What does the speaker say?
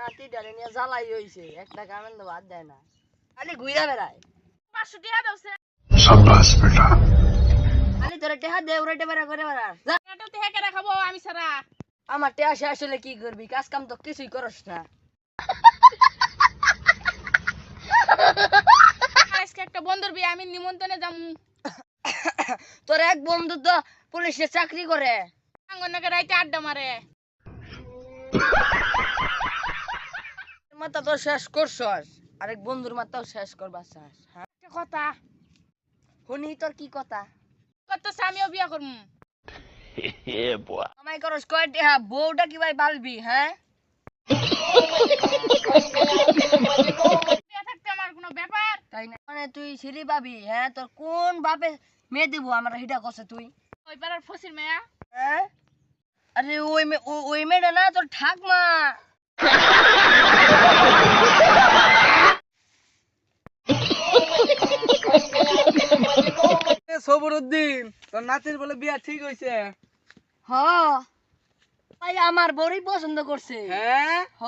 নাতি ডালে নিয়ে জ্বালাই হইছে একটা কামেন তো বাদ দেয় না খালি ঘুরা বেড়ায় 500 টাকা দাওছে शाबाश बेटा খালি তোরা টেহা দে উড়াইতে বেড়া করে বেড়াস যা টাকাটাও তো হেকে রাখাবো আমি সারা আমার টেহা শেষ হলে কি করবি কাজ কাম তো কিছুই করস না আজকে একটা বন্ধুর বিয়ে আমি নিমন্ত্রণে যাম তোর এক বন্ধু তো পুলিশে চাকরি করে আঙ্গনকে রাইতে আড্ডা মারে মাথা তো শেষ করছস আরেক বন্ধুর মাথাও শেষ করবা চাস হ্যাঁ একটা কথা শুনি তোর কি কথা কত আমিও বিয়ে করব আমায় করস কয় টেহা বউটা কি ভাই বালবি হ্যাঁ বিয়ে থাকতে আমার কোনো ব্যাপার তাই না মানে তুই সিঁড়ি পাবি হ্যাঁ তোর কোন বাপে মেয়ে দিব আমরা হিটা কছে তুই ওই পাড়ার ফসির মেয়া হ্যাঁ আরে ওই মেয়েটা না তোর ঠাকমা সবরউদ্দিন তোর নাতির বলে বিয়া ঠিক হইছে হ ভাই আমার বড়ই পছন্দ করছে হ্যাঁ হ